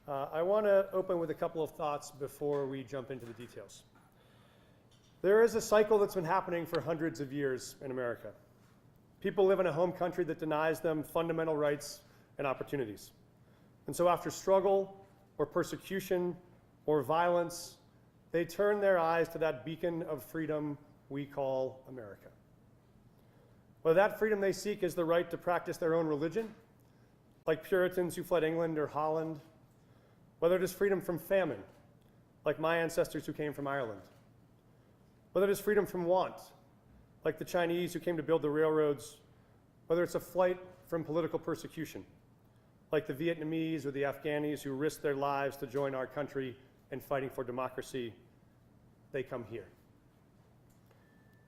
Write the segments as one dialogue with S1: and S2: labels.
S1: I want to open with a couple of thoughts before we jump into the details. There is a cycle that's been happening for hundreds of years in America. People live in a home country that denies them fundamental rights and opportunities. And so after struggle or persecution or violence, they turn their eyes to that beacon of freedom we call America. Whether that freedom they seek is the right to practice their own religion, like Puritans who fled England or Holland, whether it is freedom from famine, like my ancestors who came from Ireland, whether it is freedom from want, like the Chinese who came to build the railroads, whether it's a flight from political persecution, like the Vietnamese or the Afghanis who risked their lives to join our country in fighting for democracy, they come here.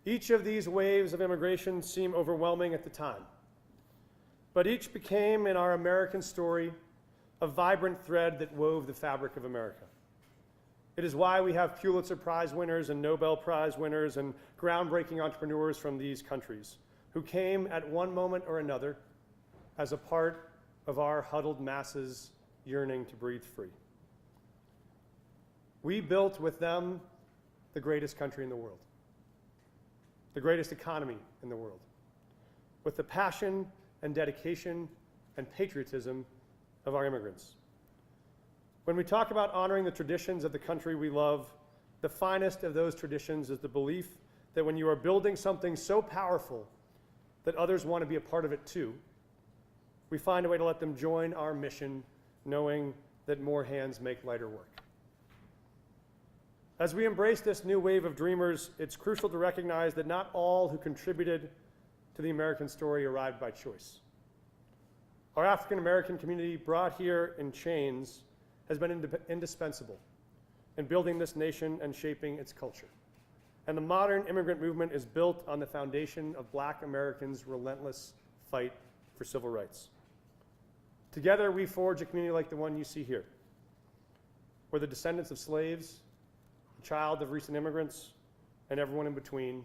S1: Each of these waves of immigration seem overwhelming at the time, but each became, in our American story, a vibrant thread that wove the fabric of America. It is why we have Pulitzer Prize winners and Nobel Prize winners and groundbreaking entrepreneurs from these countries who came at one moment or another as a part of our huddled masses yearning to breathe free. We built with them the greatest country in the world, the greatest economy in the world, with the passion and dedication and patriotism of our immigrants. When we talk about honoring the traditions of the country we love, the finest of those traditions is the belief that when you are building something so powerful that others want to be a part of it too, we find a way to let them join our mission, knowing that more hands make lighter work. As we embrace this new wave of dreamers, it's crucial to recognize that not all who contributed to the American story arrived by choice. Our African American community, brought here in chains, has been indispensable in building this nation and shaping its culture. And the modern immigrant movement is built on the foundation of Black Americans' relentless fight for civil rights. Together, we forge a community like the one you see here, where the descendants of slaves, the child of recent immigrants, and everyone in between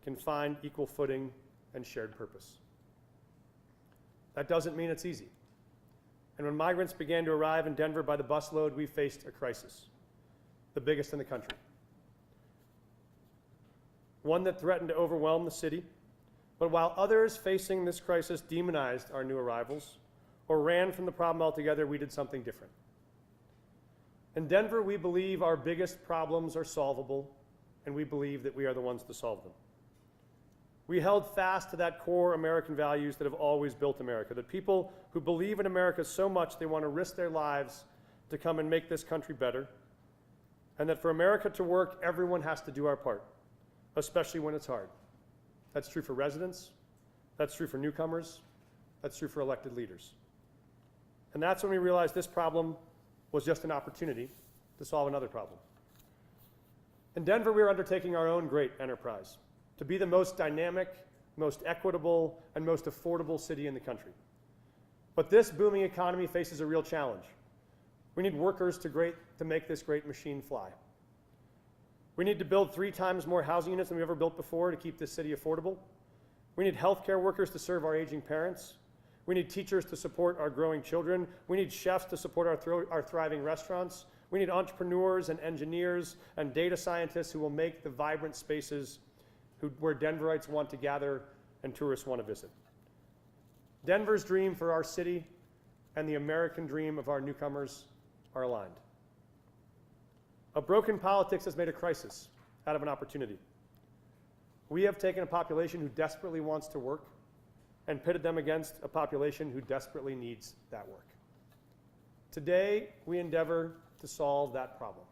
S1: can find equal footing and shared purpose. That doesn't mean it's easy. And when migrants began to arrive in Denver by the busload, we faced a crisis, the biggest in the country. One that threatened to overwhelm the city. But while others facing this crisis demonized our new arrivals or ran from the problem altogether, we did something different. In Denver, we believe our biggest problems are solvable, and we believe that we are the ones to solve them. We held fast to that core American values that have always built America, that people who believe in America so much they want to risk their lives to come and make this country better, and that for America to work, everyone has to do our part, especially when it's hard. That's true for residents, that's true for newcomers, that's true for elected leaders. And that's when we realized this problem was just an opportunity to solve another problem. In Denver, we are undertaking our own great enterprise to be the most dynamic, most equitable, and most affordable city in the country. But this booming economy faces a real challenge. We need workers to make this great machine fly. We need to build 3 times more housing units than we've ever built before to keep this city affordable. We need healthcare workers to serve our aging parents. We need teachers to support our growing children. We need chefs to support our thriving restaurants. We need entrepreneurs and engineers and data scientists who will make the vibrant spaces where Denverites want to gather and tourists want to visit. Denver's dream for our city and the American dream of our newcomers are aligned. A broken politics has made a crisis out of an opportunity. We have taken a population who desperately wants to work and pitted them against a population who desperately needs that work. Today, we endeavor to solve that problem.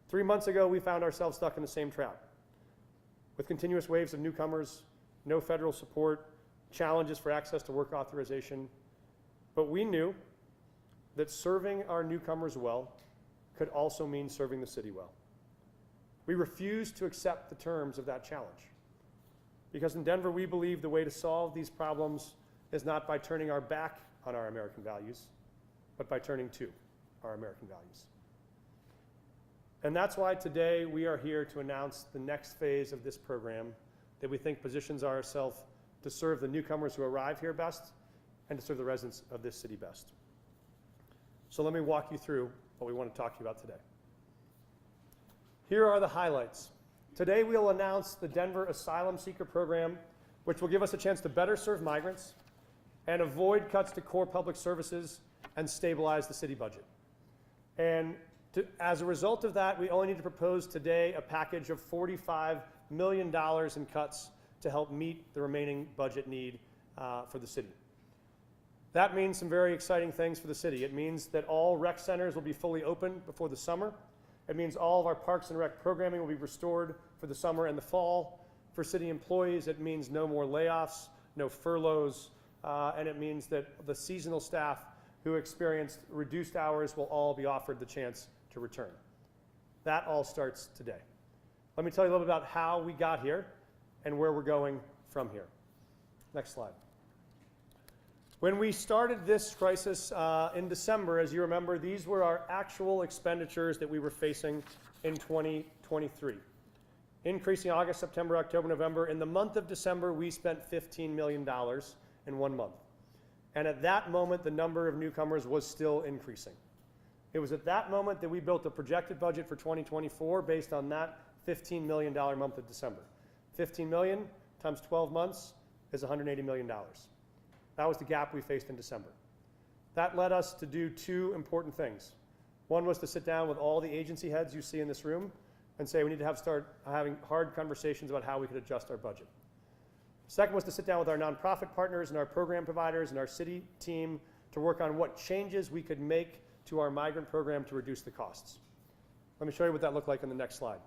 S1: 3 months ago, we found ourselves stuck in the same trap, with continuous waves of newcomers, no federal support, challenges for access to work authorization. But we knew that serving our newcomers well could also mean serving the city well. We refused to accept the terms of that challenge, because in Denver, we believe the way to solve these problems is not by turning our back on our American values, but by turning to our American values. And that's why today we are here to announce the next phase of this program that we think positions ourselves to serve the newcomers who arrive here best and to serve the residents of this city best. So let me walk you through what we want to talk to you about today. Here are the highlights. Today we'll announce the Denver Asylum Seeker Program, which will give us a chance to better serve migrants and avoid cuts to core public services and stabilize the city budget. And as a result of that, we only need to propose today a package of $45 million in cuts to help meet the remaining budget need for the city. That means some very exciting things for the city. It means that all rec centers will be fully open before the summer. It means all of our parks and rec programming will be restored for the summer and the fall. For city employees, it means no more layoffs, no furloughs, and it means that the seasonal staff who experienced reduced hours will all be offered the chance to return. That all starts today. Let me tell you a little bit about how we got here and where we're going from here. Next slide. When we started this crisis in December, as you remember, these were our actual expenditures that we were facing in 2023. Increasing August, September, October, November. In the month of December, we spent $15 million in 1 month. And at that moment, the number of newcomers was still increasing. It was at that moment that we built a projected budget for 2024 based on that $15 million month of December. 15 million times 12 months is $180 million. That was the gap we faced in December. That led us to do two important things. One was to sit down with all the agency heads you see in this room and say we need to start having hard conversations about how we could adjust our budget. Second was to sit down with our nonprofit partners and our program providers and our city team to work on what changes we could make to our migrant program to reduce the costs. Let me show you what that looked like on the next slide.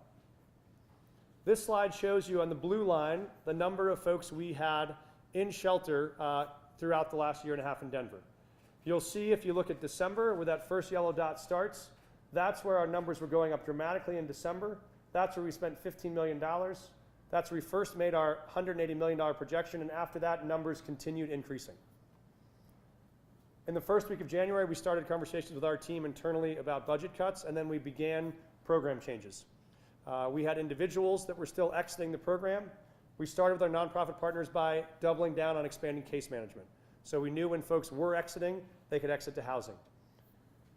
S1: This slide shows you on the blue line the number of folks we had in shelter throughout the last year and a half in Denver. You'll see if you look at December, where that first yellow dot starts, that's where our numbers were going up dramatically in December. That's where we spent $15 million. That's where we first made our $180 million projection, and after that, numbers continued increasing. In the first week of January, we started conversations with our team internally about budget cuts, and then we began program changes. We had individuals that were still exiting the program. We started with our nonprofit partners by doubling down on expanding case management. So we knew when folks were exiting, they could exit to housing.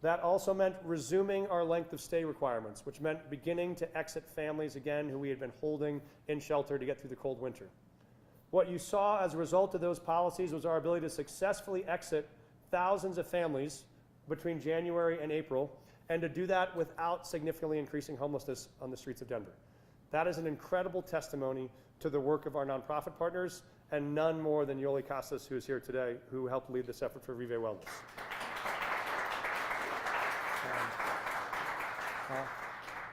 S1: That also meant resuming our length of stay requirements, which meant beginning to exit families again who we had been holding in shelter to get through the cold winter. What you saw as a result of those policies was our ability to successfully exit thousands of families between January and April, and to do that without significantly increasing homelessness on the streets of Denver. That is an incredible testimony to the work of our nonprofit partners, and none more than Yoli Casas, who is here today, who helped lead this effort for Vive Wellness.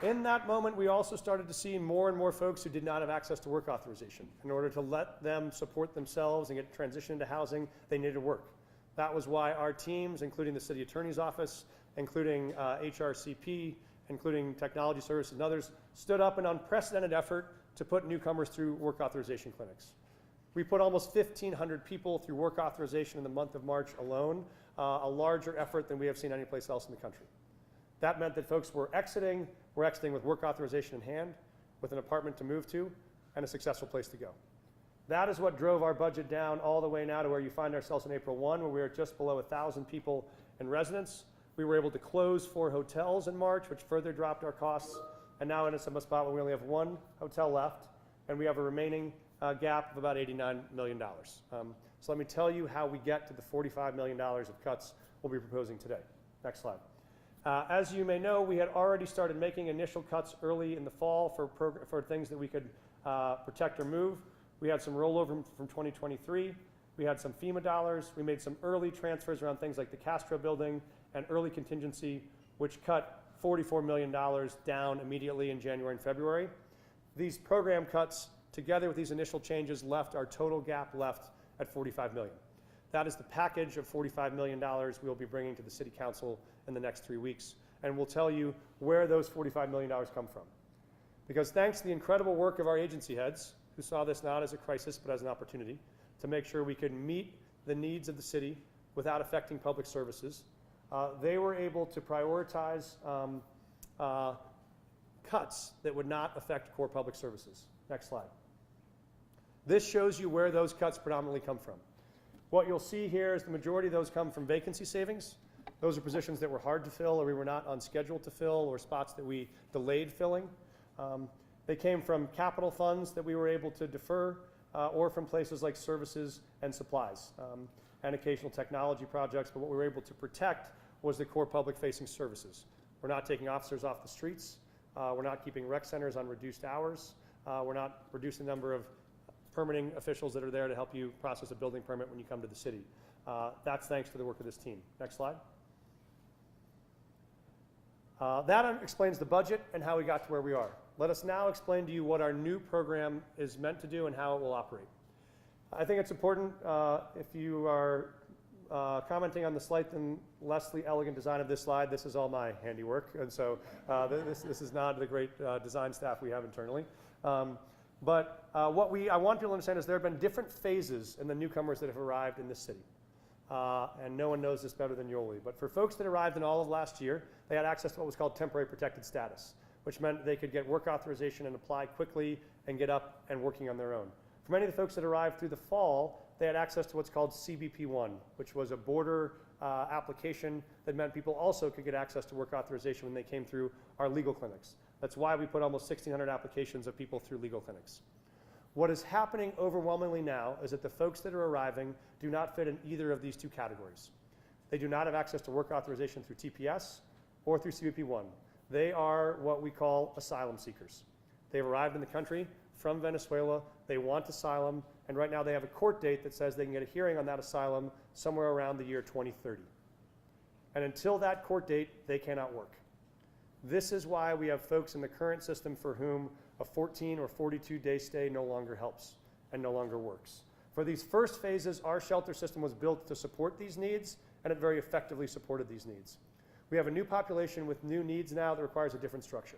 S1: In that moment, we also started to see more and more folks who did not have access to work authorization. In order to let them support themselves and get transitioned into housing, they needed to work. That was why our teams, including the city attorney's office, including HRCP, including technology services and others, stood up an unprecedented effort to put newcomers through work authorization clinics. We put almost 1,500 people through work authorization in the month of March alone, a larger effort than we have seen anyplace else in the country. That meant that folks were exiting with work authorization in hand, with an apartment to move to, and a successful place to go. That is what drove our budget down all the way now to where you find ourselves on April 1, where we are just below 1,000 people in residence. We were able to close 4 hotels in March, which further dropped our costs, and now in a spot where we only have 1 hotel left, and we have a remaining gap of about $89 million. So let me tell you how we get to the $45 million of cuts we'll be proposing today. Next slide. As you may know, we had already started making initial cuts early in the fall for things that we could protect or move. We had some rollover from 2023. We had some FEMA dollars. We made some early transfers around things like the Castro building and early contingency, which cut $44 million down immediately in January and February. These program cuts, together with these initial changes, left our total gap left at $45 million. That is the package of $45 million we will be bringing to the City Council in the next 3 weeks. And we'll tell you where those $45 million come from. Because thanks to the incredible work of our agency heads, who saw this not as a crisis but as an opportunity to make sure we could meet the needs of the city without affecting public services, they were able to prioritize cuts that would not affect core public services. Next slide. This shows you where those cuts predominantly come from. What you'll see here is the majority of those come from vacancy savings. Those are positions that were hard to fill, or we were not on schedule to fill, or spots that we delayed filling. They came from capital funds that we were able to defer, or from places like services and supplies, and occasional technology projects. But what we were able to protect was the core public-facing services. We're not taking officers off the streets. We're not keeping rec centers on reduced hours. We're not reducing the number of permitting officials that are there to help you process a building permit when you come to the city. That's thanks to the work of this team. Next slide. That explains the budget and how we got to where we are. Let us now explain to you what our new program is meant to do and how it will operate. I think it's important, if you are commenting on the slight and lessly elegant design of this slide, this is all my handiwork, and so this is not the great design staff we have internally. But what I want people to understand is there have been different phases in the newcomers that have arrived in this city. And no one knows this better than Yoli. But for folks that arrived in all of last year, they had access to what was called temporary protected status, which meant they could get work authorization and apply quickly and get up and working on their own. For many of the folks that arrived through the fall, they had access to what's called CBP1, which was a border application that meant people also could get access to work authorization when they came through our legal clinics. That's why we put almost 1,600 applications of people through legal clinics. What is happening overwhelmingly now is that the folks that are arriving do not fit in either of these two categories. They do not have access to work authorization through TPS or through CBP1. They are what we call asylum seekers. They've arrived in the country from Venezuela, they want asylum, and right now they have a court date that says they can get a hearing on that asylum somewhere around the year 2030. And until that court date, they cannot work. This is why we have folks in the current system for whom a 14 or 42-day stay no longer helps and no longer works. For these first phases, our shelter system was built to support these needs, and it very effectively supported these needs. We have a new population with new needs now that requires a different structure.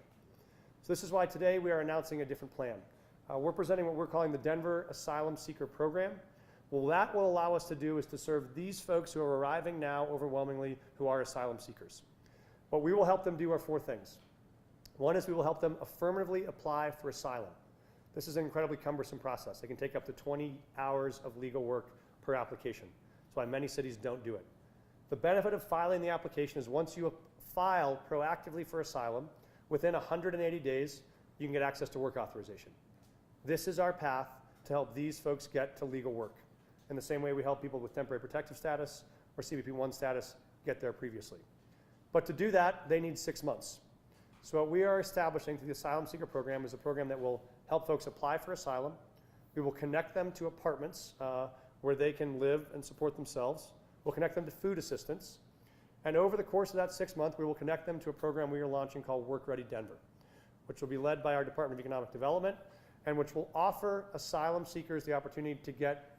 S1: So this is why today we are announcing a different plan. We're presenting what we're calling the Denver Asylum Seeker Program. What that will allow us to do is to serve these folks who are arriving now overwhelmingly who are asylum seekers. What we will help them do are four things. One is we will help them affirmatively apply for asylum. This is an incredibly cumbersome process. It can take up to 20 hours of legal work per application. That's why many cities don't do it. The benefit of filing the application is once you file proactively for asylum, within 180 days, you can get access to work authorization. This is our path to help these folks get to legal work, in the same way we help people with temporary protective status or CBP1 status get there previously. But to do that, they need 6 months. So what we are establishing through the Asylum Seeker Program is a program that will help folks apply for asylum. We will connect them to apartments where they can live and support themselves. We'll connect them to food assistance. And over the course of that 6 months, we will connect them to a program we are launching called Work Ready Denver, which will be led by our Department of Economic Development, and which will offer asylum seekers the opportunity to get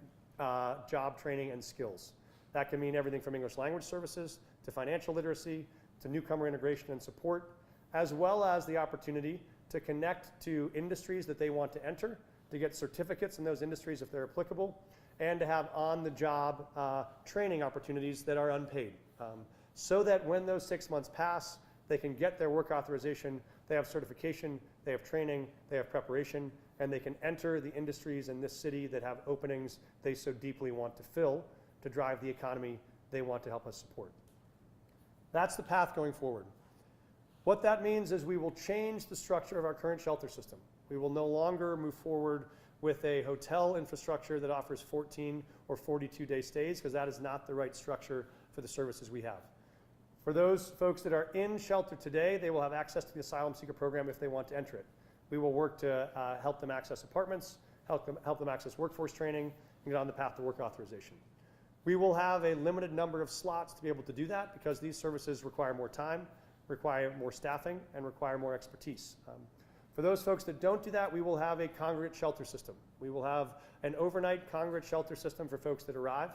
S1: job training and skills. That can mean everything from English language services to financial literacy to newcomer integration and support, as well as the opportunity to connect to industries that they want to enter, to get certificates in those industries if they're applicable, and to have on-the-job training opportunities that are unpaid. So that when those 6 months pass, they can get their work authorization, they have certification, they have training, they have preparation, and they can enter the industries in this city that have openings they so deeply want to fill to drive the economy they want to help us support. That's the path going forward. What that means is we will change the structure of our current shelter system. We will no longer move forward with a hotel infrastructure that offers 14 or 42-day stays, because that is not the right structure for the services we have. For those folks that are in shelter today, they will have access to the Asylum Seeker Program if they want to enter it. We will work to help them access apartments, help them access workforce training, and get on the path to work authorization. We will have a limited number of slots to be able to do that because these services require more time, require more staffing, and require more expertise. For those folks that don't do that, we will have a congregate shelter system. We will have an overnight congregate shelter system for folks that arrive.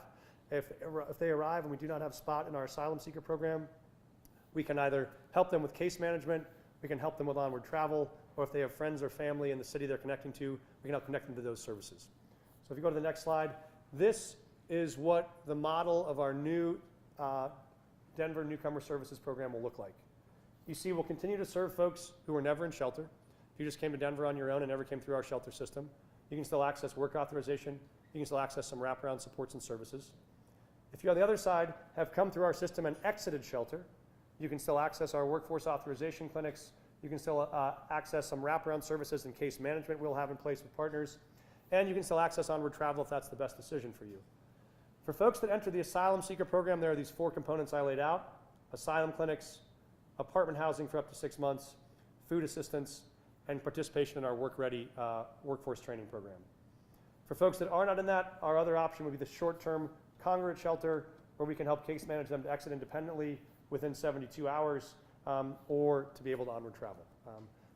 S1: If they arrive and we do not have a spot in our Asylum Seeker Program, we can either help them with case management, we can help them with onward travel, or if they have friends or family in the city they're connecting to, we can help connect them to those services. So if you go to the next slide, this is what the model of our new Denver Newcomer Services Program will look like. You see, we'll continue to serve folks who were never in shelter. If you just came to Denver on your own and never came through our shelter system, you can still access work authorization. You can still access some wraparound supports and services. If you, on the other side, have come through our system and exited shelter, you can still access our workforce authorization clinics. You can still access some wraparound services and case management we'll have in place with partners. And you can still access onward travel if that's the best decision for you. For folks that enter the asylum seeker program, there are these 4 components I laid out: asylum clinics, apartment housing for up to 6 months, food assistance, and participation in our work-ready workforce training program. For folks that are not in that, our other option would be the short-term congregate shelter, where we can help case manage them to exit independently within 72 hours, or to be able to onward travel.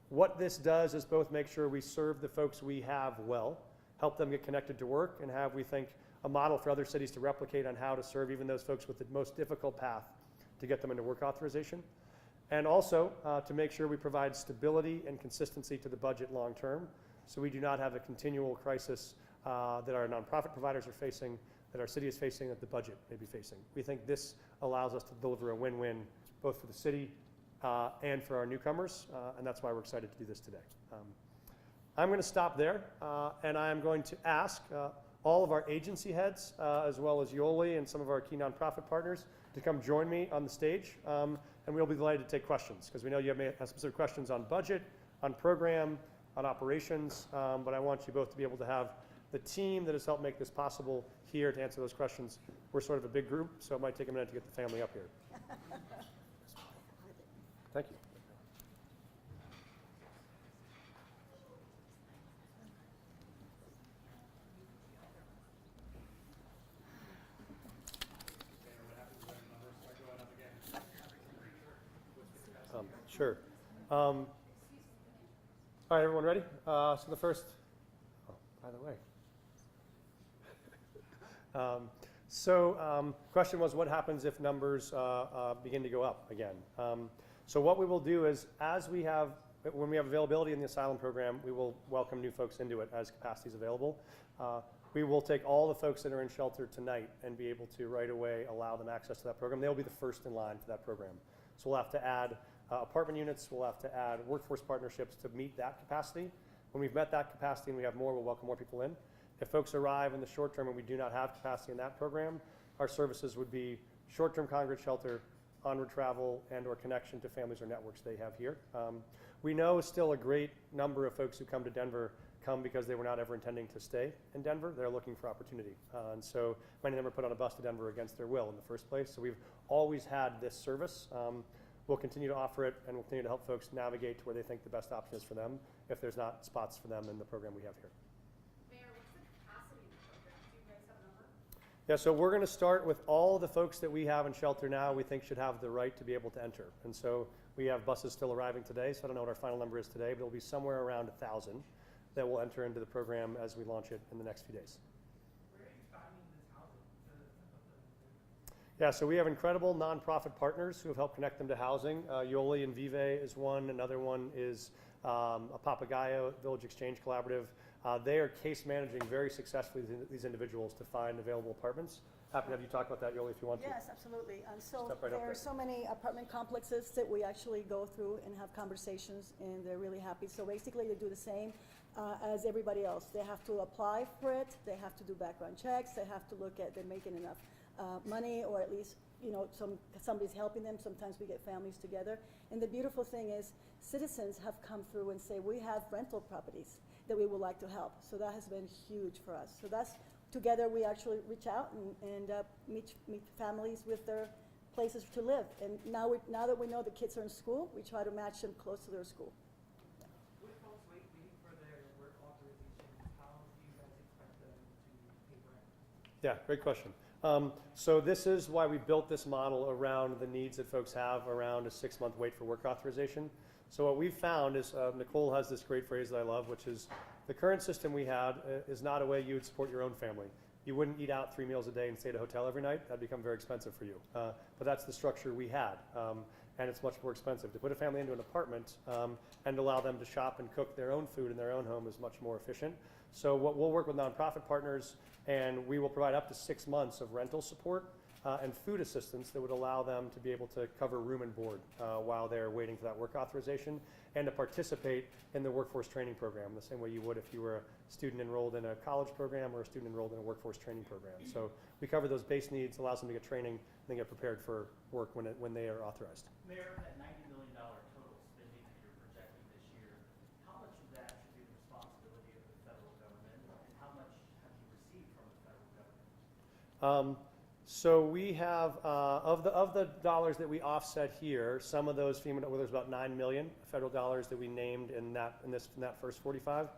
S1: What this does is both make sure we serve the folks we have well, help them get connected to work, and have, we think, a model for other cities to replicate on how to serve even those folks with the most difficult path to get them into work authorization. And also to make sure we provide stability and consistency to the budget long term, so we do not have a continual crisis that our nonprofit providers are facing, that our city is facing, that the budget may be facing. We think this allows us to deliver a win-win both for the city and for our newcomers, and that's why we're excited to do this today. I'm going to stop there, and I'm going to ask all of our agency heads, as well as Yoli and some of our key nonprofit partners, to come join me on the stage, and we'll be delighted to take questions, because we know you may have specific questions on budget, on program, on operations, but I want you both to be able to have the team that has helped make this possible here to answer those questions. We're sort of a big group, so it might take a minute to get the family up here. Thank you. Sure. All right, everyone ready? So the first, by the way. Question was, what happens if numbers begin to go up again? So what we will do is, when we have availability in the asylum program, we will welcome new folks into it as capacity is available. We will take all the folks that are in shelter tonight and be able to right away allow them access to that program. They'll be the first in line for that program. So we'll have to add apartment units, we'll have to add workforce partnerships to meet that capacity. When we've met that capacity and we have more, we'll welcome more people in. If folks arrive in the short term and we do not have capacity in that program, our services would be short-term congregate shelter, onward travel, and or connection to families or networks they have here. We know still a great number of folks who come to Denver come because they were not ever intending to stay in Denver. They're looking for opportunity. And so many of them are put on a bus to Denver against their will in the first place. So we've always had this service. We'll continue to offer it, and we'll continue to help folks navigate to where they think the best option is for them if there's not spots for them in the program we have here.
S2: Mayor, what's the capacity of the program? Do you guys have a number?
S1: Yeah, so we're going to start with all the folks that we have in shelter now we think should have the right to be able to enter. And so we have buses still arriving today, so I don't know what our final number is today, but it'll be somewhere around 1,000 that will enter into the program as we launch it in the next few days.
S2: Where are you finding this housing?
S1: Yeah, so we have incredible nonprofit partners who have helped connect them to housing. Yoli and Vive is one. Another one is a Papagayo Village Exchange Collaborative. They are case managing very successfully these individuals to find available apartments. Happy to have you talk about that, Yoli, if you want to.
S3: Yes, absolutely. So
S1: Step right up
S3: there
S1: there.
S3: are so many apartment complexes that we actually go through and have conversations, and they're really happy. So basically they do the same as everybody else. They have to apply for it. They have to do background checks. They have to look at they're making enough money, or at least, you know, somebody's helping them. Sometimes we get families together. And the beautiful thing is citizens have come through and say, we have rental properties that we would like to help. So that has been huge for us. So that's, together we actually reach out and meet families with their places to live. And now that we know the kids are in school, we try to match them close to their school.
S2: With folks waiting for their work authorization, how do you guys expect them to pay rent?
S1: Yeah, great question. So this is why we built this model around the needs that folks have around a 6-month wait for work authorization. So what we've found is, Nicole has this great phrase that I love, which is the current system we had is not a way you would support your own family. You wouldn't eat out 3 meals a day and stay at a hotel every night. That'd become very expensive for you. But that's the structure we had. And it's much more expensive. To put a family into an apartment and allow them to shop and cook their own food in their own home is much more efficient. So we'll work with nonprofit partners, and we will provide up to 6 months of rental support and food assistance that would allow them to be able to cover room and board while they're waiting for that work authorization, and to participate in the workforce training program the same way you would if you were a student enrolled in a college program or a student enrolled in a workforce training program. So we cover those base needs, allows them to get training, and then get prepared for work when they are authorized.
S4: Mayor, of that $90 million total spending that you're projecting this year, how much of that should be the responsibility of the federal government, and how much have you received from the federal government?
S1: So we have, of the dollars that we offset here, some of those FEMA, well, there's about $9 million federal dollars that we named in that first 45.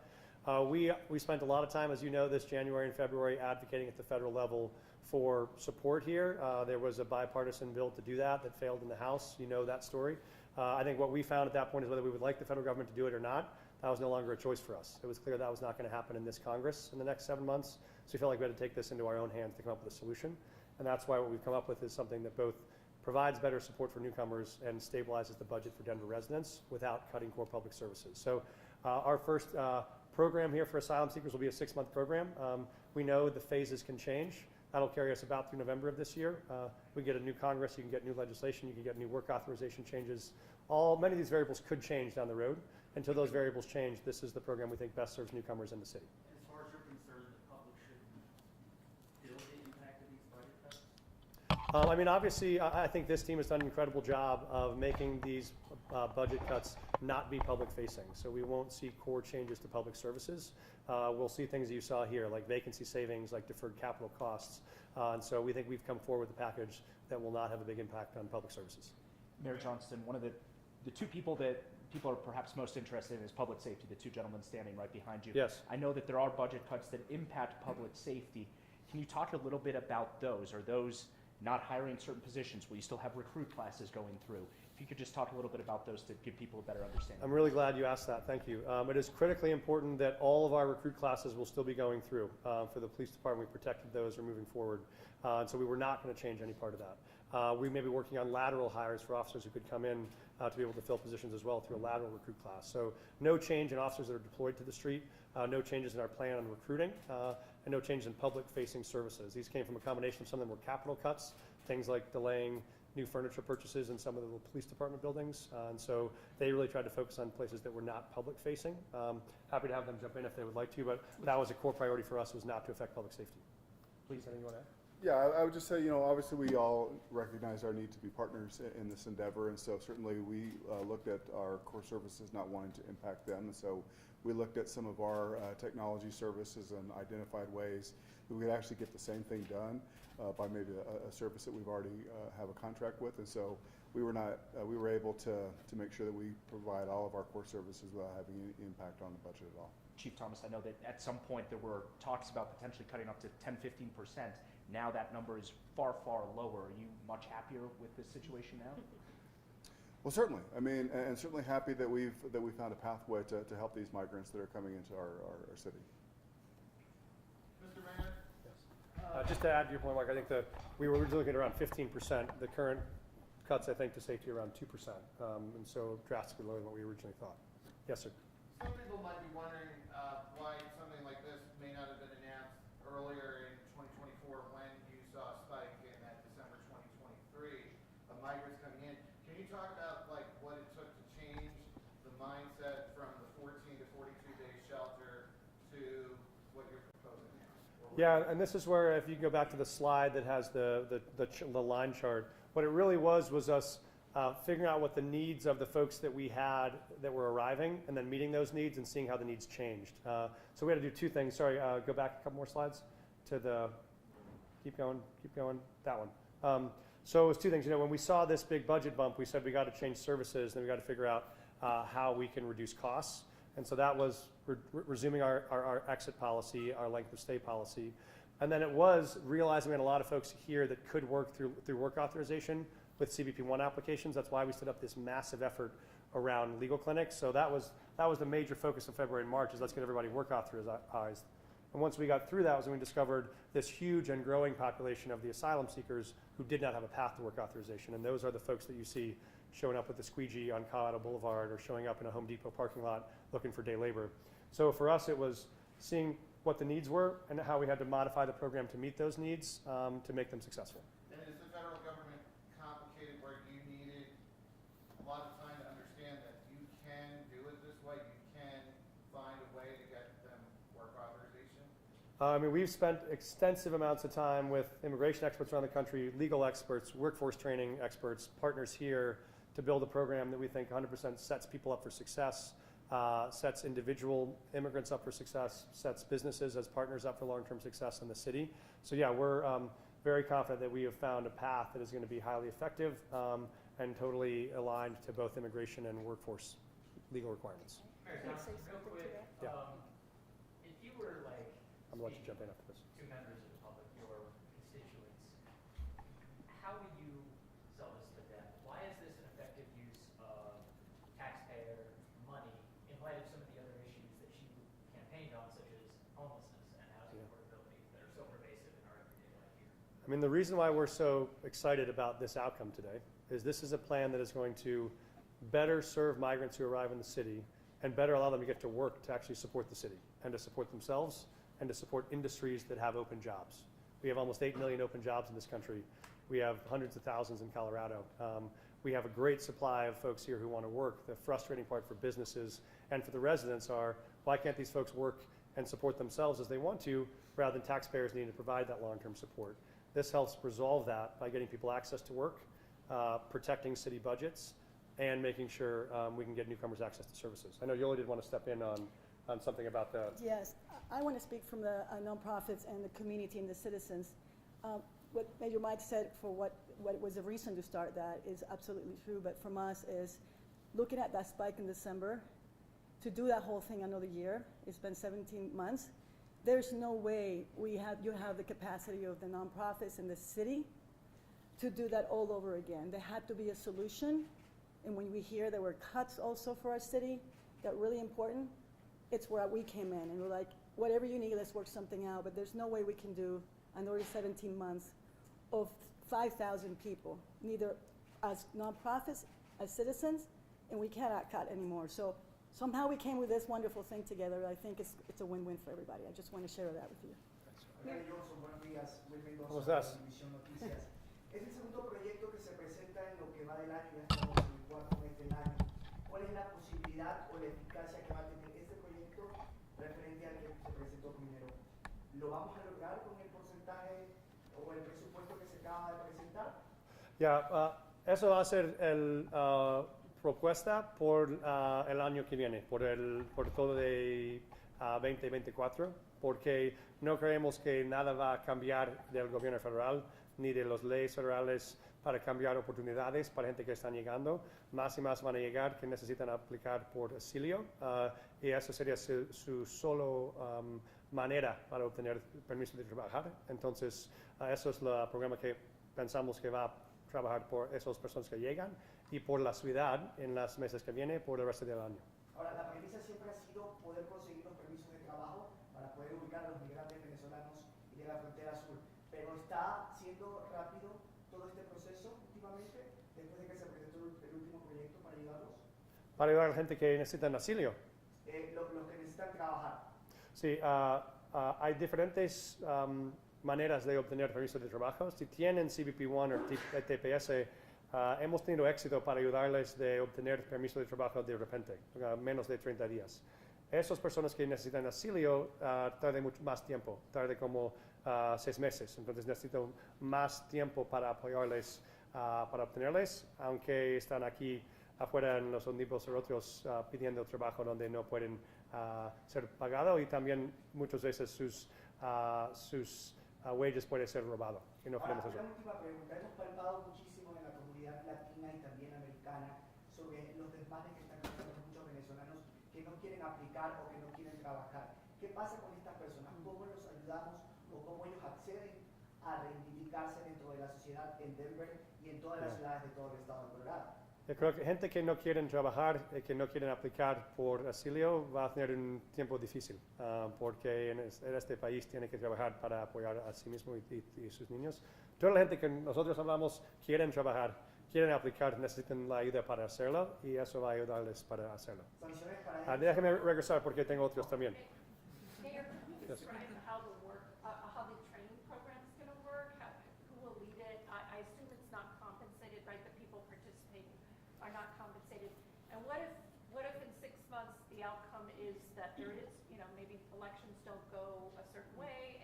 S1: We spent a lot of time, as you know, this January and February advocating at the federal level for support here. There was a bipartisan bill to do that failed in the House. You know that story. I think what we found at that point is whether we would like the federal government to do it or not, that was no longer a choice for us. It was clear that was not going to happen in this Congress in the next 7 months. So we felt like we had to take this into our own hands to come up with a solution. And that's why what we've come up with is something that both provides better support for newcomers and stabilizes the budget for Denver residents without cutting core public services. So our first program here for asylum seekers will be a 6-month program. We know the phases can change. That'll carry us about through November of this year. We get a new Congress, you can get new legislation, you can get new work authorization changes. Many of these variables could change down the road. Until those variables change, this is the program we think best serves newcomers in the city.
S4: As far as you're concerned, the public shouldn't feel the impact of these budget cuts?
S1: I mean, obviously, I think this team has done an incredible job of making these budget cuts not be public facing. So we won't see core changes to public services. We'll see things that you saw here, like vacancy savings, like deferred capital costs. And so we think we've come forward with a package that will not have a big impact on public services.
S5: Mayor Johnston, one of the two people that people are perhaps most interested in is public safety, the two gentlemen standing right behind you.
S1: Yes.
S5: I know that there are budget cuts that impact public safety. Can you talk a little bit about those? Are those not hiring certain positions? Will you still have recruit classes going through? If you could just talk a little bit about those to give people a better understanding.
S1: I'm really glad you asked that. Thank you. It is critically important that all of our recruit classes will still be going through. For the police department, we protected those. We're moving forward. And so we were not going to change any part of that. We may be working on lateral hires for officers who could come in to be able to fill positions as well through a lateral recruit class. So no change in officers that are deployed to the street, no changes in our plan on recruiting, and no change in public-facing services. These came from a combination of some of them were capital cuts, things like delaying new furniture purchases in some of the police department buildings. And so they really tried to focus on places that were not public-facing. Happy to have them jump in if they would like to, but that was a core priority for us, was not to affect public safety. Please, anything you want to add?
S6: Yeah, I would just say, obviously we all recognize our need to be partners in this endeavor, and so certainly we looked at our core services not wanting to impact them, and so we looked at some of our technology services and identified ways that we could actually get the same thing done by maybe a service that we've already have a contract with, and so we were able to make sure that we provide all of our core services without having any impact on the budget at all.
S5: Chief Thomas, I know that at some point there were talks about potentially cutting up to 10-15%. Now that number is far, far lower. Are you much happier with this situation now?
S6: Well, certainly. I mean, and certainly happy that we found a pathway to help these migrants that are coming into our city.
S4: Mr. Mayor?
S1: Yes. Just to add to your point, Mark, I think we were originally looking at around 15%. The current cuts, I think, to safety are around 2%, and so drastically lower than what we originally thought. Yes, sir.
S7: Some people might be wondering why something like this may not have been announced earlier in 2024 when you saw a spike in that December 2023 of migrants coming in. Can you talk about what it took to change the mindset from the 14 to 42 day shelter to what you're proposing now?
S1: Yeah, and this is where, if you go back to the slide that has the line chart, what it really was us figuring out what the needs of the folks that we had that were arriving, and then meeting those needs and seeing how the needs changed. So we had to do two things. Sorry, go back a couple more slides to the, keep going, that one. So it was two things. When we saw this big budget bump, we said we got to change services, then we got to figure out how we can reduce costs. And so that was resuming our exit policy, our length of stay policy. And then it was realizing we had a lot of folks here that could work through work authorization with CBP1 applications. That's why we stood up this massive effort around legal clinics. So that was the major focus of February and March, is let's get everybody work authorized. And once we got through that was when we discovered this huge and growing population of the asylum seekers who did not have a path to work authorization. And those are the folks that you see showing up with the squeegee on Colorado Boulevard or showing up in a Home Depot parking lot looking for day labor. So for us, it was seeing what the needs were and how we had to modify the program to meet those needs to make them successful.
S7: And is
S1: I mean, we've spent extensive amounts of time with immigration experts around the country, legal experts, workforce training experts, partners here to build a program that we think 100% sets people up for success, sets individual immigrants up for success, sets businesses as partners up for long-term success in the city. So yeah, we're very confident that we have found a path that is going to be highly effective and totally aligned to both immigration and workforce legal requirements.
S4: Mayor
S3: Can I say
S4: Johnson, real
S3: something to
S4: quick,
S3: that?
S4: if you were like
S1: I'm going to let you
S4: speaking
S1: jump in after this.
S4: to members of the public, your constituents, how would you sell this to them? Why is this an effective use of taxpayer money in light of some of the other issues that you campaigned on, such as homelessness and housing affordability, that are so pervasive in our everyday life here?
S1: I mean, the reason why we're so excited about this outcome today is this is a plan that is going to better serve migrants who arrive in the city and better allow them to get to work to actually support the city and to support themselves and to support industries that have open jobs. We have almost 8 million open jobs in this country. We have hundreds of thousands in Colorado. We have a great supply of folks here who want to work. The frustrating part for businesses and for the residents are, why can't these folks work and support themselves as they want to, rather than taxpayers needing to provide that long-term support? This helps resolve that by getting people access to work, protecting city budgets, and making sure we can get newcomers access to services. I know Yoli did want to step in on something about the.
S3: Yes, I want to speak from the nonprofits and the community and the citizens. What Major Mike said for what was the reason to start that is absolutely true, but from us is looking at that spike in December, to do that whole thing another year, it's been 17 months, there's no way you have the capacity of the nonprofits in the city to do that all over again. There had to be a solution, and when we hear there were cuts also for our city that are really important, it's where we came in and we're like, whatever you need, let's work something out, but there's no way we can do another 17 months of 5,000 people, neither as nonprofits, as citizens, and we cannot cut anymore. So somehow we came with this wonderful thing together. I think it's a win-win for everybody. I just want to share that with you.
S8: Hola, Johnson, buenos días. Luis Mendoza,
S1: ¿Cómo estás?
S8: Televisión Noticias. Es el segundo proyecto que se presenta en lo que va del año, ya estamos en el cuarto mes del año. ¿Cuál es la posibilidad o la eficacia que va a tener este proyecto referente al que se presentó primero? ¿Lo vamos a lograr con el porcentaje o el presupuesto que se acaba de presentar?
S1: Ya, eso va a ser la propuesta por el año que viene, por todo de 2024, porque no creemos que nada va a cambiar del gobierno federal ni de las leyes federales para cambiar oportunidades para gente que están llegando. Más y más van a llegar que necesitan aplicar por asilo y eso sería su solo manera para obtener permiso de trabajar. Entonces, eso es el programa que pensamos que va a trabajar por esas personas que llegan y por la ciudad en los meses que vienen, por el resto del año.
S8: Ahora, la premisa siempre ha sido poder conseguir los permisos de trabajo para poder ubicar a los migrantes venezolanos y de la frontera sur. Pero ¿está siendo rápido todo este proceso últimamente, después de que se presentó el último proyecto para ayudarlos?
S1: Para ayudar a la gente que necesita asilo.
S8: Los que necesitan trabajar.
S1: Sí, hay diferentes maneras de obtener permiso de trabajo. Si tienen CBP-1 o TPS, hemos tenido éxito para ayudarles de obtener permiso de trabajo de repente, menos de 30 días. Esas personas que necesitan asilo tardan mucho más tiempo, tardan como 6 meses, entonces necesito más tiempo para apoyarles, para obtenerles, aunque están aquí afuera en los niveles otros pidiendo trabajo donde no pueden ser pagados y también muchas veces sus wages pueden ser robados. Y no
S8: Ahora,
S1: queremos eso.
S8: una última pregunta. Hemos palpado muchísimo en la comunidad latina y también americana sobre los desmanes que están causando muchos venezolanos que no quieren aplicar o que no quieren trabajar. ¿Qué pasa con estas personas? ¿Cómo los ayudamos o cómo ellos acceden a reivindicarse dentro de la sociedad en Denver y en todas las ciudades de todo el estado de Colorado?
S1: Yo creo que gente que no quieren trabajar, que no quieren aplicar por asilo, va a tener un tiempo difícil, porque en este país tiene que trabajar para apoyar a sí mismo y sus niños. Toda la gente que nosotros hablamos quieren trabajar, quieren aplicar, necesitan la ayuda para hacerlo y eso va a ayudarles para hacerlo.
S8: Sanciones para ellos.
S1: Déjame regresar porque tengo otros también.
S9: Mayor, can you
S1: Yes.
S9: describe how the training program is going to work? Who will lead it? I assume it's not compensated, right? The people participating are not compensated. And what if in 6 months the outcome is that there is, maybe elections don't go a certain way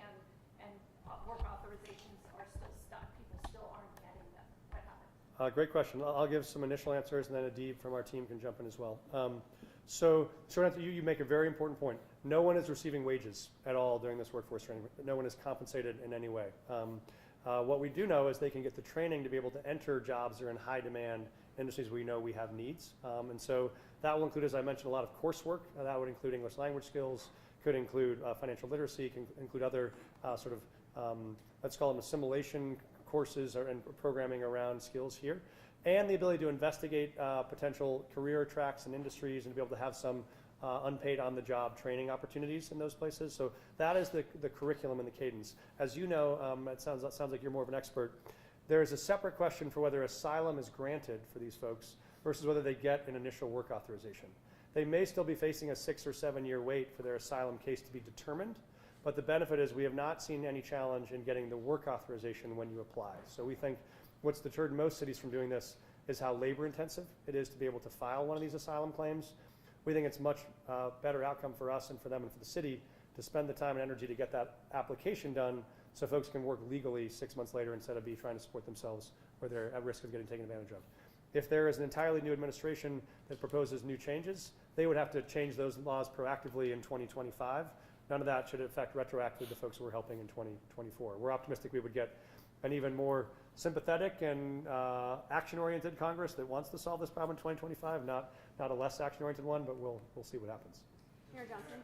S1: Great question. I'll give some initial answers, and then Adib from our team can jump in as well. So short answer, you make a very important point. No one is receiving wages at all during this workforce training. No one is compensated in any way. What we do know is they can get the training to be able to enter jobs that are in high demand industries we know we have needs. And so that will include, as I mentioned, a lot of coursework. That would include English language skills, could include financial literacy, can include other let's call them assimilation courses and programming around skills here, and the ability to investigate potential career tracks and industries and be able to have some unpaid on-the-job training opportunities in those places. So that is the curriculum and the cadence. As you know, it sounds like you're more of an expert. There is a separate question for whether asylum is granted for these folks versus whether they get an initial work authorization. They may still be facing a 6 or 7 year wait for their asylum case to be determined, but the benefit is we have not seen any challenge in getting the work authorization when you apply. So we think what's deterred most cities from doing this is how labor intensive it is to be able to file one of these asylum claims. We think it's much better outcome for us and for them and for the city to spend the time and energy to get that application done so folks can work legally 6 months later instead of trying to support themselves or they're at risk of getting taken advantage of. If there is an entirely new administration that proposes new changes, they would have to change those laws proactively in 2025. None of that should affect retroactively the folks who we're helping in 2024. We're optimistic we would get an even more sympathetic and action-oriented Congress that wants to solve this problem in 2025, not a less action-oriented one, but we'll see what happens.
S10: Mayor Johnson?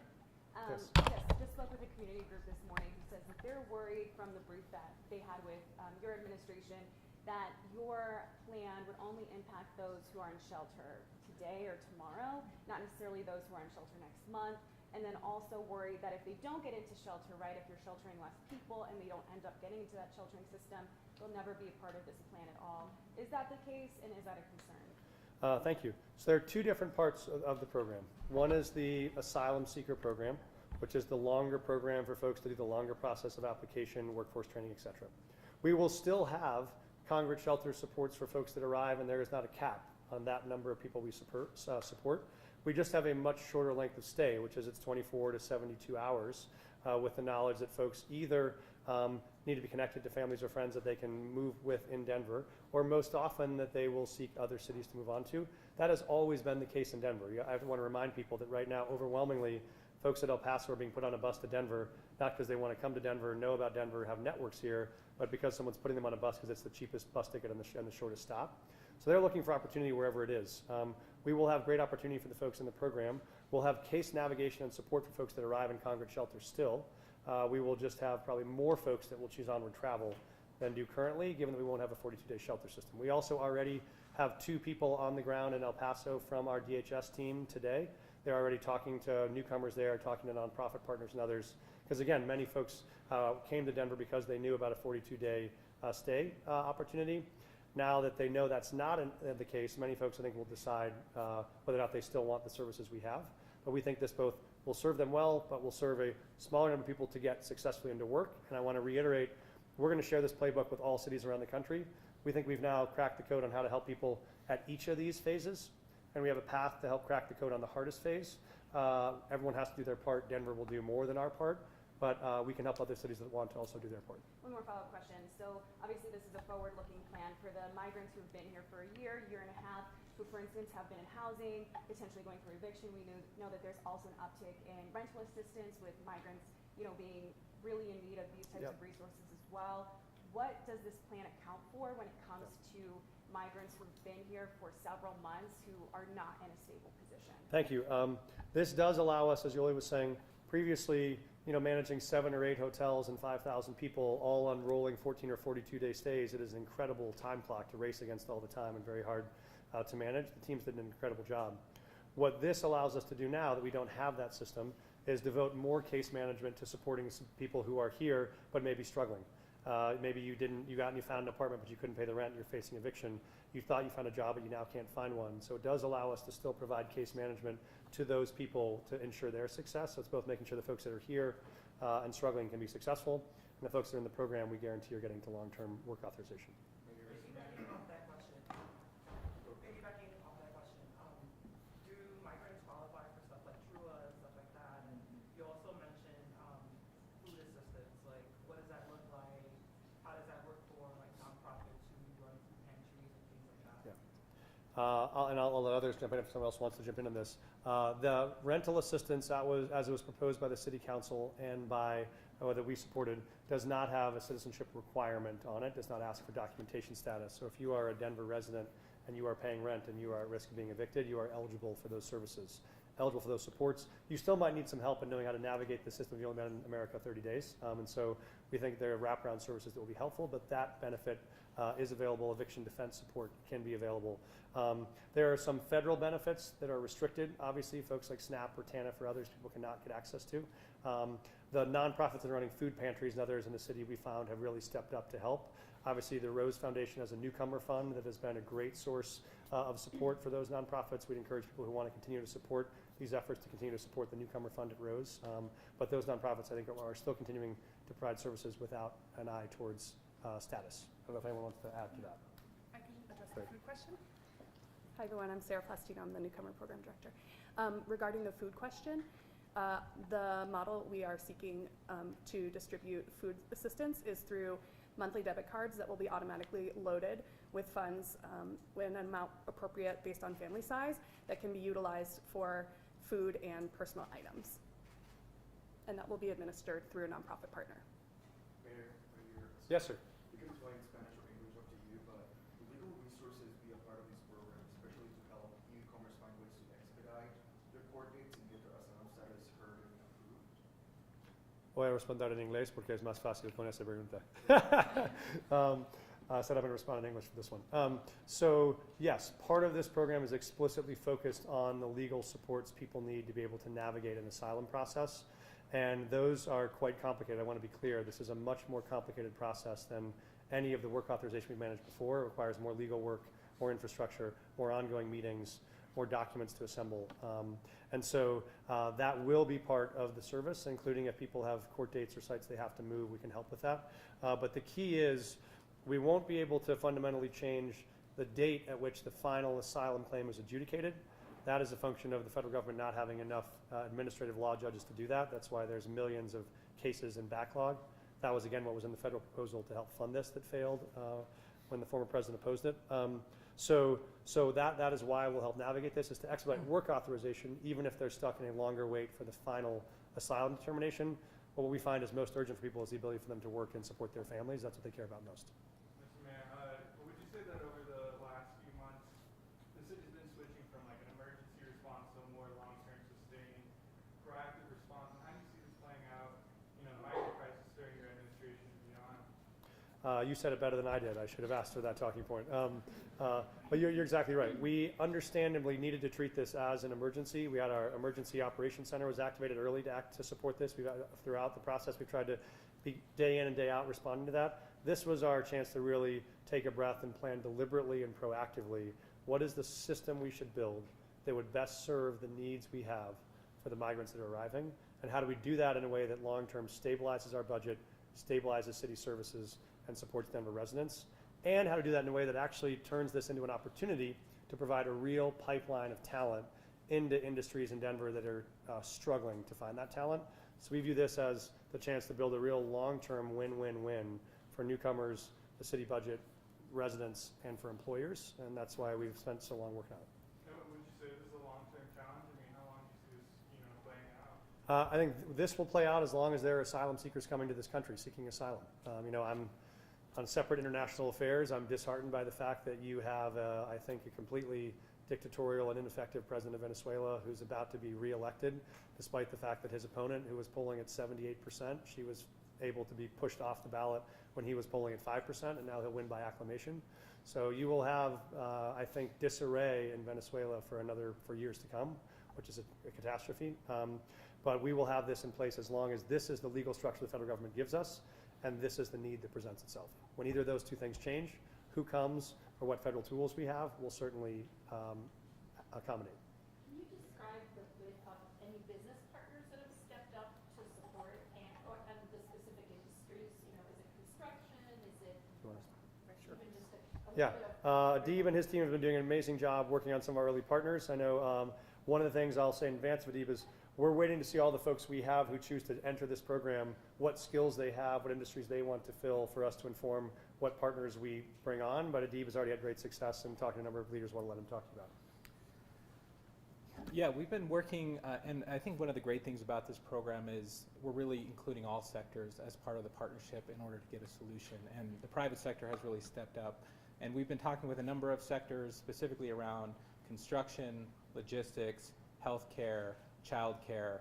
S1: Yes.
S10: Yes, just spoke with a community group this morning who says that they're worried from the brief that they had with your administration that your plan would only impact those who are in shelter today or tomorrow, not necessarily those who are in shelter next month. And then also worried that if they don't get into shelter, right, if you're sheltering less people and they don't end up getting into that sheltering system, they'll never be a part of this plan at all. Is that the case, and is that a concern?
S1: Thank you. So there are two different parts of the program. One is the asylum seeker program, which is the longer program for folks to do the longer process of application, workforce training, et cetera. We will still have congregate shelter supports for folks that arrive, and there is not a cap on that number of people we support. We just have a much shorter length of stay, which is it's 24 to 72 hours, with the knowledge that folks either need to be connected to families or friends that they can move with in Denver, or most often that they will seek other cities to move on to. That has always been the case in Denver. I want to remind people that right now, overwhelmingly, folks at El Paso are being put on a bus to Denver, not because they want to come to Denver, know about Denver, have networks here, but because someone's putting them on a bus because it's the cheapest bus ticket and the shortest stop. So they're looking for opportunity wherever it is. We will have great opportunity for the folks in the program. We'll have case navigation and support for folks that arrive in congregate shelter still. We will just have probably more folks that will choose onward travel than do currently, given that we won't have a 42-day shelter system. We also already have 2 people on the ground in El Paso from our DHS team today. They're already talking to newcomers there, talking to nonprofit partners and others. Because again, many folks came to Denver because they knew about a 42-day stay opportunity. Now that they know that's not the case, many folks I think will decide whether or not they still want the services we have. But we think this both will serve them well, but will serve a smaller number of people to get successfully into work. And I want to reiterate, we're going to share this playbook with all cities around the country. We think we've now cracked the code on how to help people at each of these phases. And we have a path to help crack the code on the hardest phase. Everyone has to do their part. Denver will do more than our part. But we can help other cities that want to also do their part.
S10: One more follow-up question. So obviously this is a forward-looking plan for the migrants who've been here for a year and a half, who, for instance, have been in housing, potentially going through eviction. We know that there's also an uptick in rental assistance with migrants, being really in need of these types of resources as well. What does this plan account for when it comes to migrants who've been here for several months who are not in a stable position?
S1: Thank you. This does allow us, as Yoli was saying, previously, managing 7 or 8 hotels and 5,000 people all on rolling 14 or 42-day stays. It is an incredible time clock to race against all the time and very hard to manage. The teams did an incredible job. What this allows us to do now that we don't have that system is devote more case management to supporting some people who are here but may be struggling. Maybe you found an apartment but you couldn't pay the rent, you're facing eviction. You thought you found a job but you now can't find one. So it does allow us to still provide case management to those people to ensure their success. So it's both making sure the folks that are here and struggling can be successful, and the folks that are in the program we guarantee are getting to long-term work authorization.
S2: Piggybacking off that question, do migrants qualify for stuff like TRUA and stuff like that? And you also mentioned food assistance. Like, what does that look like? How does that work for like nonprofits who run food pantries and things like
S1: I'll let others jump in if someone else wants to jump in on this. The rental assistance as it was proposed by the city council and that we supported, does not have a citizenship requirement on it, does not ask for documentation status. So if you are a Denver resident and you are paying rent and you are at risk of being evicted, you are eligible for those services, eligible for those supports. You still might need some help in knowing how to navigate the system. You've only been in America 30 days. And so we think there are wraparound services that will be helpful, but that benefit is available. Eviction defense support can be available. There are some federal benefits that are restricted. Obviously, folks like SNAP or TANF or others people cannot get access to. The nonprofits that are running food pantries and others in the city we found have really stepped up to help. Obviously, the Rose Foundation has a newcomer fund that has been a great source of support for those nonprofits. We'd encourage people who want to continue to support these efforts to continue to support the newcomer fund at Rose. But those nonprofits, I think, are still continuing to provide services without an eye towards status. I don't know if anyone wants to add to that.
S2: I can address
S1: Great.
S2: the food question.
S11: Hi everyone, I'm Sarah Plastino, I'm the Newcomer Program Director. Regarding the food question, the model we are seeking to distribute food assistance is through monthly debit cards that will be automatically loaded with funds when an amount appropriate based on family size that can be utilized for food and personal items. And that will be administered through a nonprofit partner.
S12: Mayor,
S1: Yes, sir.
S12: you can explain Spanish or English up to you, but will legal resources be a part of this program, especially to help newcomers find ways to expedite their court dates and get their asylum status heard and approved?
S1: Voy a responder en inglés porque es más fácil con esa pregunta. Said I'm going to respond in English for this one. So yes, part of this program is explicitly focused on the legal supports people need to be able to navigate an asylum process. And those are quite complicated. I want to be clear. This is a much more complicated process than any of the work authorization we've managed before. It requires more legal work, more infrastructure, more ongoing meetings, more documents to assemble. And so that will be part of the service, including if people have court dates or sites they have to move, we can help with that. But the key is we won't be able to fundamentally change the date at which the final asylum claim is adjudicated. That is a function of the federal government not having enough administrative law judges to do that. That's why there's millions of cases in backlog. That was, again, what was in the federal proposal to help fund this that failed when the former president opposed it. So that is why we'll help navigate this, is to expedite work authorization, even if they're stuck in a longer wait for the final asylum determination. But what we find is most urgent for people is the ability for them to work and support their families. That's what they care about most.
S13: Mr. Mayor, would you say that over the last few months, the city's been switching from like an emergency response to a more long-term, sustained, proactive response? And how do you see this playing out, the migrant crisis during your administration and beyond?
S1: You said it better than I did. I should have asked for that talking point. But you're exactly right. We understandably needed to treat this as an emergency. We had our emergency operations center was activated early to support this. Throughout the process, we've tried to be day in and day out responding to that. This was our chance to really take a breath and plan deliberately and proactively what is the system we should build that would best serve the needs we have for the migrants that are arriving, and how do we do that in a way that long-term stabilizes our budget, stabilizes city services, and supports Denver residents, and how to do that in a way that actually turns this into an opportunity to provide a real pipeline of talent into industries in Denver that are struggling to find that talent. So we view this as the chance to build a real long-term win-win-win for newcomers, the city budget, residents, and for employers, and that's why we've spent so long working on it.
S13: And would you say this is a long-term challenge? I mean, how long do you see this, playing out?
S1: I think this will play out as long as there are asylum seekers coming to this country seeking asylum. I'm on separate international affairs. I'm disheartened by the fact that you have, I think, a completely dictatorial and ineffective president of Venezuela who's about to be reelected, despite the fact that his opponent, who was polling at 78%, she was able to be pushed off the ballot when he was polling at 5%, and now he'll win by acclamation. So you will have, I think, disarray in Venezuela for years to come, which is a catastrophe. But we will have this in place as long as this is the legal structure the federal government gives us, and this is the need that presents itself. When either of those two things change, who comes or what federal tools we have will certainly accommodate.
S9: Can you describe the width of any business partners that have stepped up to support and the specific industries? Is it construction? Is it even just a
S1: Yeah,
S9: little bit of
S1: Adib and his team have been doing an amazing job working on some of our early partners. I know one of the things I'll say in advance of Adib is we're waiting to see all the folks we have who choose to enter this program, what skills they have, what industries they want to fill for us to inform what partners we bring on, but Adib has already had great success in talking to a number of leaders. Want to let him talk to you about.
S14: Yeah, we've been working, and I think one of the great things about this program is we're really including all sectors as part of the partnership in order to get a solution. And the private sector has really stepped up. And we've been talking with a number of sectors, specifically around construction, logistics, healthcare, childcare,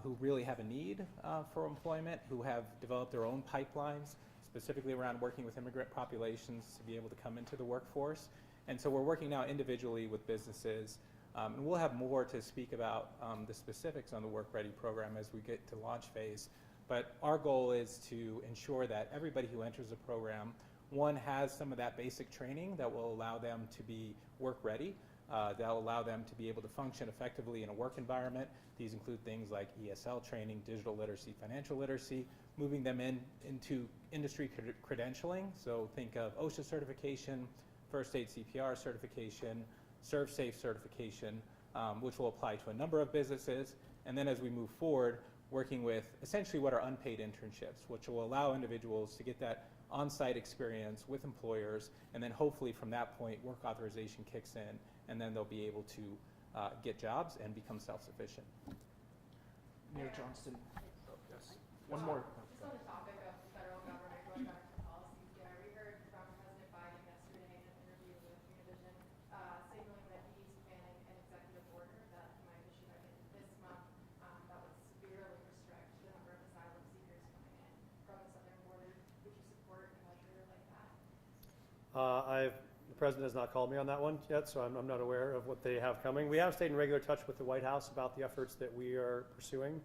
S14: who really have a need for employment, who have developed their own pipelines, specifically around working with immigrant populations to be able to come into the workforce. And so we're working now individually with businesses. And we'll have more to speak about the specifics on the Work Ready program as we get to launch phase. But our goal is to ensure that everybody who enters the program, one, has some of that basic training that will allow them to be work ready, that will allow them to be able to function effectively in a work environment. These include things like ESL training, digital literacy, financial literacy, moving them into industry credentialing. So think of OSHA certification, first aid CPR certification, ServSafe certification, which will apply to a number of businesses. And then as we move forward, working with essentially what are unpaid internships, which will allow individuals to get that on-site experience with employers, and then hopefully from that point, work authorization kicks in, and then they'll be able to get jobs and become self-sufficient.
S5: Mayor Johnston. Oh, yes. One more.
S9: Just on the topic of the federal government going back to policies here, we heard from President Biden yesterday in an interview with Univision signaling that he's planning an executive order that he might issue, I think, this month that would severely restrict the number of asylum seekers coming in from the southern border. Would you support a measure like that?
S1: The president has not called me on that one yet, so I'm not aware of what they have coming. We have stayed in regular touch with the White House about the efforts that we are pursuing.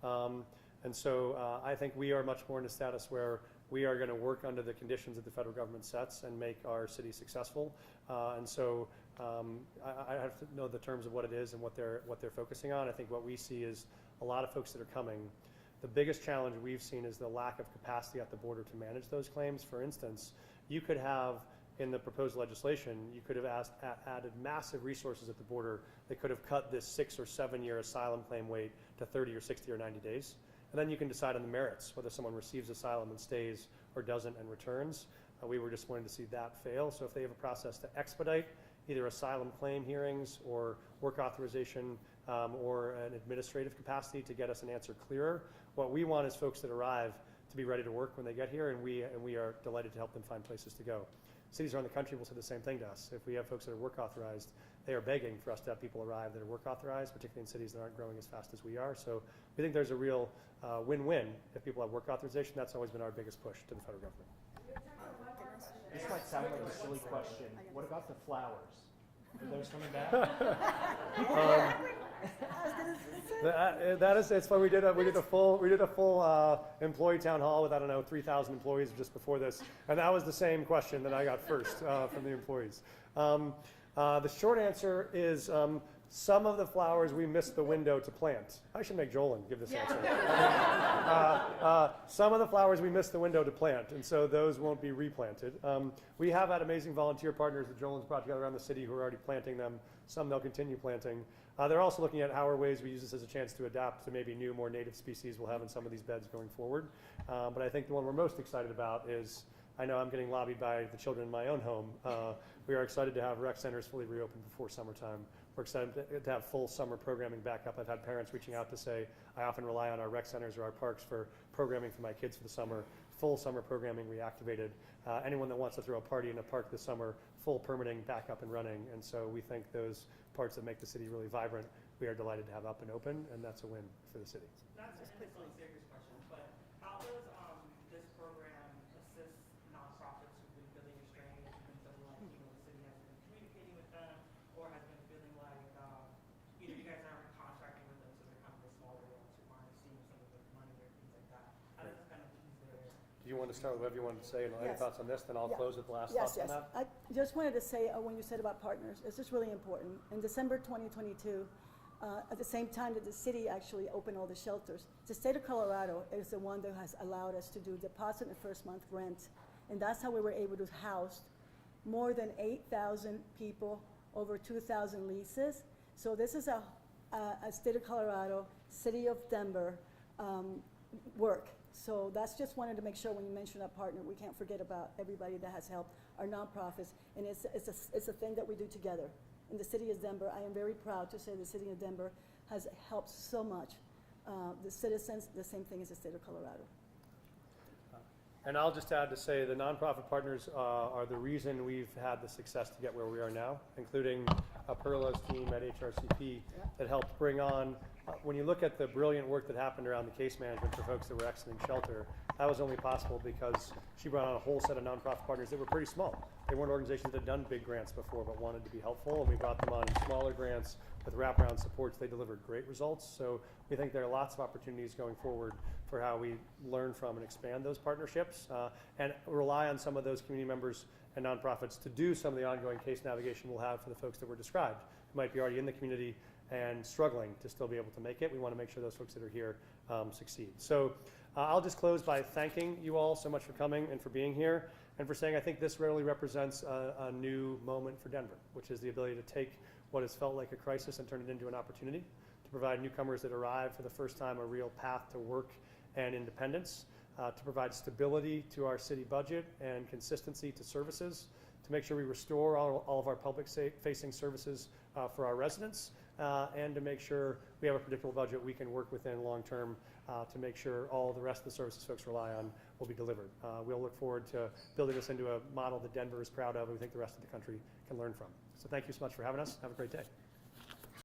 S1: And so I think we are much more in a status where we are going to work under the conditions that the federal government sets and make our city successful. And so I have to know the terms of what it is and what they're focusing on. I think what we see is a lot of folks that are coming. The biggest challenge we've seen is the lack of capacity at the border to manage those claims. For instance, you could have, in the proposed legislation, you could have added massive resources at the border that could have cut this 6 or 7 year asylum claim wait to 30 or 60 or 90 days. And then you can decide on the merits, whether someone receives asylum and stays or doesn't and returns. We were just wanting to see that fail. So if they have a process to expedite either asylum claim hearings or work authorization or an administrative capacity to get us an answer clearer, what we want is folks that arrive to be ready to work when they get here, and we are delighted to help them find places to go. Cities around the country will say the same thing to us. If we have folks that are work authorized, they are begging for us to have people arrive that are work authorized, particularly in cities that aren't growing as fast as we are. So we think there's a real win-win if people have work authorization. That's always been our biggest push to the federal government.
S5: This might sound like a silly question. What about the flowers? Are those coming back?
S1: It's fun. We did a full employee town hall with, I don't know, 3,000 employees just before this, and that was the same question that I got first from the employees. The short answer is some of the flowers we missed the window to plant. I should make Jolin give this answer. Some of the flowers we missed the window to plant, and so those won't be replanted. We have had amazing volunteer partners that Jolin's brought together around the city who are already planting them. Some they'll continue planting. They're also looking at how are ways we use this as a chance to adapt to maybe new, more native species we'll have in some of these beds going forward. But I think the one we're most excited about is, I know I'm getting lobbied by the children in my own home. We are excited to have rec centers fully reopened before summertime. We're excited to have full summer programming back up. I've had parents reaching out to say, I often rely on our rec centers or our parks for programming for my kids for the summer. Full summer programming reactivated. Anyone that wants to throw a party in a park this summer, full permitting back up and running. And so we think those parts that make the city really vibrant, we are delighted to have up and open, and that's a win for the city.
S2: Not to end this on a serious question, but how does this program assist nonprofits who've been feeling estranged, who've been feeling like, the city hasn't been communicating with them, or has been feeling like, you guys aren't contracting with them, so they're kind of the smaller ones who aren't receiving some of the money or things like that. How does this kind of ease their...
S1: Do you want to start with whatever you wanted to say, and any
S3: Yes.
S1: thoughts on this? Then I'll
S3: Yeah.
S1: close with the last
S3: Yes,
S1: thoughts
S3: yes.
S1: on that.
S3: I just wanted to say, when you said about partners, it's just really important. In December 2022, at the same time that the city actually opened all the shelters, the state of Colorado is the one that has allowed us to do deposit and first month rent. And that's how we were able to house more than 8,000 people, over 2,000 leases. So this is a state of Colorado, city of Denver work. So that's just wanted to make sure when you mention a partner, we can't forget about everybody that has helped our nonprofits. And it's a thing that we do together. In the city of Denver, I am very proud to say the city of Denver has helped so much the citizens, the same thing as the state of Colorado.
S1: And I'll just add to say the nonprofit partners are the reason we've had the success to get where we are now, including Perla's team at HRCP that helped bring on, when you look at the brilliant work that happened around the case management for folks that were exiting shelter, that was only possible because she brought on a whole set of nonprofit partners that were pretty small. They weren't organizations that had done big grants before but wanted to be helpful, and we brought them on in smaller grants with wraparound supports. They delivered great results. So we think there are lots of opportunities going forward for how we learn from and expand those partnerships and rely on some of those community members and nonprofits to do some of the ongoing case navigation we'll have for the folks that were described who might be already in the community and struggling to still be able to make it. We want to make sure those folks that are here succeed. So I'll just close by thanking you all so much for coming and for being here and for saying I think this really represents a new moment for Denver, which is the ability to take what has felt like a crisis and turn it into an opportunity to provide newcomers that arrive for the first time a real path to work and independence, to provide stability to our city budget and consistency to services, to make sure we restore all of our public-facing services for our residents, and to make sure we have a predictable budget we can work within long-term to make sure all the rest of the services folks rely on will be delivered. We'll look forward to building this into a model that Denver is proud of and we think the rest of the country can learn from. So thank you so much for having us. Have a great day.